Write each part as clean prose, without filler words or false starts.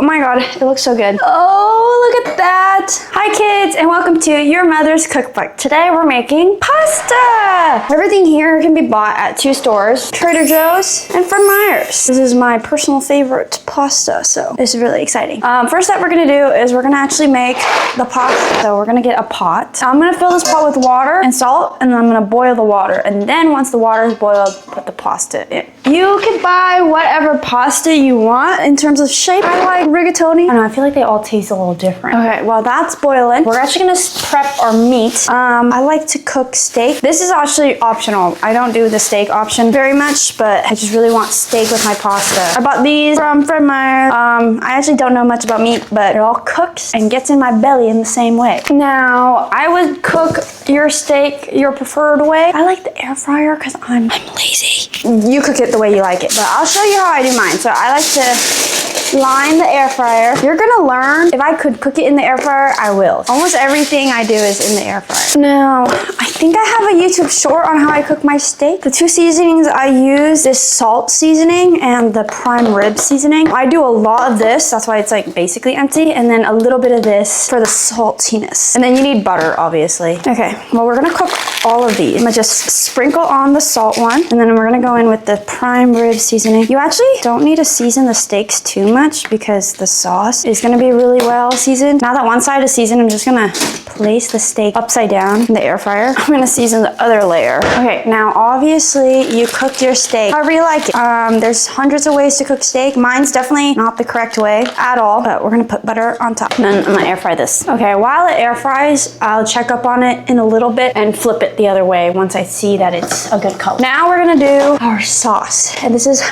Oh my god, it looks so good. Oh, look at that. Hi kids, and welcome to Your Mother's Cookbook. Today we're making pasta. Everything here can be bought at 2 stores, Trader Joe's and Fred Meyer's. This is my personal favorite pasta, so this is really exciting. First step we're gonna do is we're gonna actually make the pasta. So we're gonna get a pot. I'm gonna fill this pot with water and salt, and then I'm gonna boil the water. And then once the water is boiled, put the pasta in. You can buy whatever pasta you want in terms of shape. I like rigatoni. I don't know, I feel like they all taste a little different. Okay, while that's boiling, we're actually gonna prep our meat. I like to cook steak. This is actually optional. I don't do the steak option very much, but I just really want steak with my pasta. I bought these from Fred Meyer. I actually don't know much about meat, but it all cooks and gets in my belly in the same way. Now, I would cook your steak your preferred way. I like the air fryer because I'm lazy. You cook it the way you like it, but I'll show you how I do mine. So I like to line the air fryer. You're gonna learn. If I could cook it in the air fryer, I will. Almost everything I do is in the air fryer. Now, I think I have a YouTube short on how I cook my steak. The 2 seasonings I use is salt seasoning and the prime rib seasoning. I do a lot of this, that's why it's like basically empty, and then a little bit of this for the saltiness. And then you need butter, obviously. Okay, well we're gonna cook all of these. I'm gonna just sprinkle on the salt one, and then we're gonna go in with the prime rib seasoning. You actually don't need to season the steaks too much because the sauce is gonna be really well seasoned. Now that one side is seasoned, I'm just gonna place the steak upside down in the air fryer. I'm gonna season the other layer. Okay, now obviously you cook your steak however you like it. There's hundreds of ways to cook steak. Mine's definitely not the correct way at all, but we're gonna put butter on top. And then I'm gonna air fry this. Okay, while it air fries, I'll check up on it in a little bit and flip it the other way once I see that it's a good color. Now we're gonna do our sauce. And this is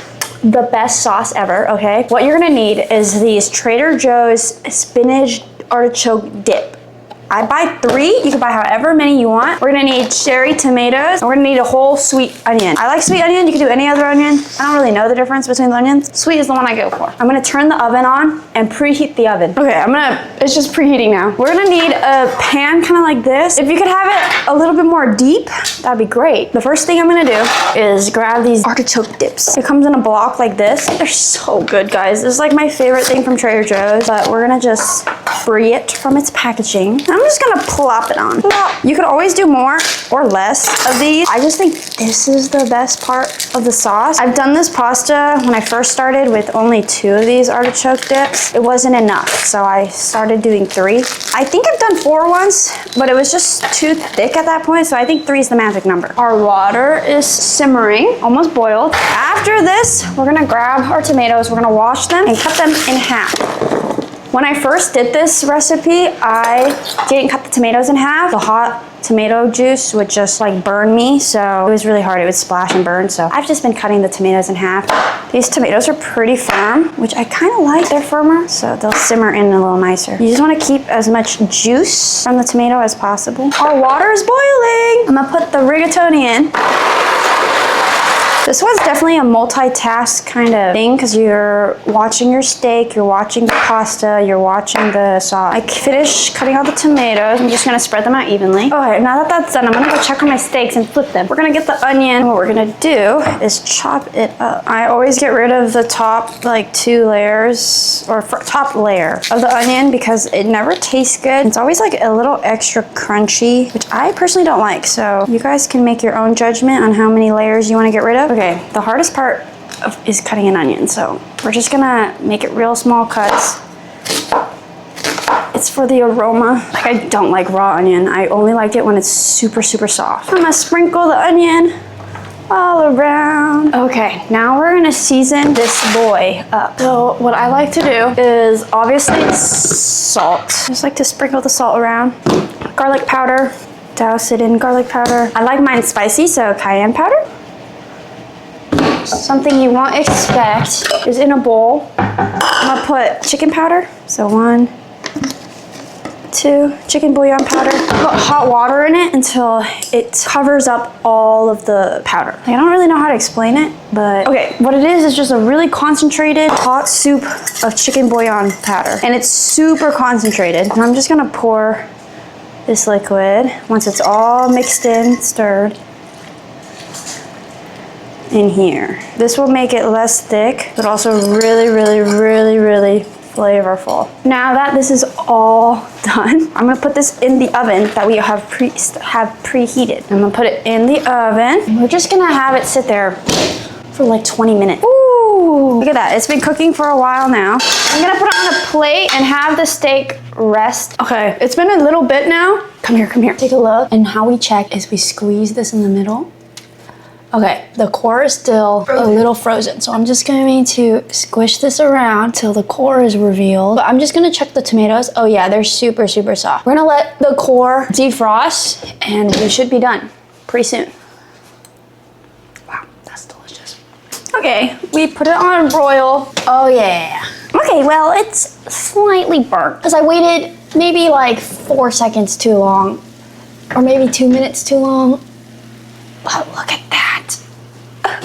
the best sauce ever, okay? What you're gonna need is these Trader Joe's spinach artichoke dip. I buy 3, you can buy however many you want. We're gonna need cherry tomatoes. We're gonna need a whole sweet onion. I like sweet onion, you can do any other onion. I don't really know the difference between the onions. Sweet is the one I go for. I'm gonna turn the oven on and preheat the oven. Okay, it's just preheating now. We're gonna need a pan kind of like this. If you could have it a little bit more deep, that'd be great. The first thing I'm gonna do is grab these artichoke dips. It comes in a block like this. They're so good, guys. This is like my favorite thing from Trader Joe's, but we're gonna just free it from its packaging. I'm just gonna plop it on. You could always do more or less of these. I just think this is the best part of the sauce. I've done this pasta when I first started with only 2 of these artichoke dips. It wasn't enough, so I started doing 3. I think I've done 4 once, but it was just too thick at that point, so I think 3 is the magic number. Our water is simmering, almost boiled. After this, we're gonna grab our tomatoes, we're gonna wash them and cut them in half. When I first did this recipe, I didn't cut the tomatoes in half. The hot tomato juice would just like burn me, so it was really hard. It would splash and burn, so I've just been cutting the tomatoes in half. These tomatoes are pretty firm, which I kind of like. They're firmer, so they'll simmer in a little nicer. You just want to keep as much juice from the tomato as possible. Our water is boiling. I'm gonna put the rigatoni in. This one's definitely a multitask kind of thing because you're watching your steak, you're watching the pasta, you're watching the sauce. I finished cutting all the tomatoes. I'm just gonna spread them out evenly. Okay, now that that's done, I'm gonna go check on my steaks and flip them. We're gonna get the onion. What we're gonna do is chop it up. I always get rid of the top like 2 layers or top layer of the onion because it never tastes good. It's always like a little extra crunchy, which I personally don't like. So you guys can make your own judgment on how many layers you wanna get rid of. Okay, the hardest part is cutting an onion, so we're just gonna make it real small cuts. It's for the aroma. Like, I don't like raw onion. I only like it when it's super, super soft. I'm gonna sprinkle the onion all around. Okay, now we're gonna season this boy up. So what I like to do is obviously salt. I just like to sprinkle the salt around. Garlic powder, douse it in garlic powder. I like mine spicy, so cayenne powder. Something you won't expect is in a bowl. I'm gonna put chicken powder. So 1, 2, chicken bouillon powder. Put hot water in it until it covers up all of the powder. I don't really know how to explain it, but okay, what it is just a really concentrated hot soup of chicken bouillon powder. And it's super concentrated. And I'm just gonna pour this liquid once it's all mixed in, stirred, in here. This will make it less thick, but also really, really, really, really flavorful. Now that this is all done, I'm gonna put this in the oven that we have preheated. I'm gonna put it in the oven. We're just gonna have it sit there for like 20 minutes. Ooh, look at that. It's been cooking for a while now. I'm gonna put it on a plate and have the steak rest. Okay, it's been a little bit now. Come here, come here. Take a look. And how we check is we squeeze this in the middle. Okay, the core is still a little frozen, so I'm just going to squish this around till the core is revealed. But I'm just gonna check the tomatoes. Oh yeah, they're super, super soft. We're gonna let the core defrost and we should be done pretty soon. Wow, that's delicious. Okay, we put it on broil. Oh yeah. Okay, well, it's slightly burnt because I waited maybe like 4 seconds too long or maybe 2 minutes too long. But look at that.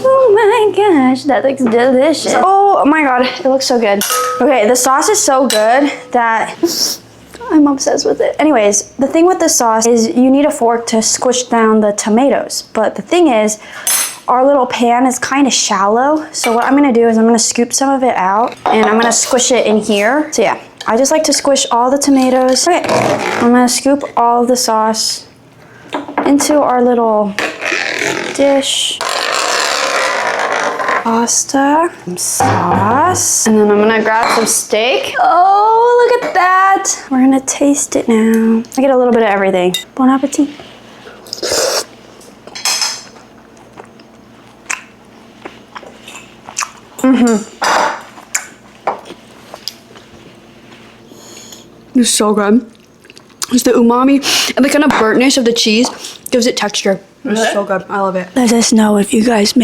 Oh my gosh, that looks delicious. Oh my god, it looks so good. Okay, the sauce is so good that I'm obsessed with it. Anyways, the thing with the sauce is you need a fork to squish down the tomatoes. But the thing is, our little pan is kind of shallow. So what I'm gonna do is I'm gonna scoop some of it out and I'm gonna squish it in here. So yeah, I just like to squish all the tomatoes. Okay, I'm gonna scoop all the sauce into our little dish. Pasta, some sauce, and then I'm gonna grab some steak. Oh, look at that. We're gonna taste it now. I get a little bit of everything. Bon appetit. It's so good. It's the umami and the kind of burntness of the cheese gives it texture. It's so good. I love it. Let us know if you guys make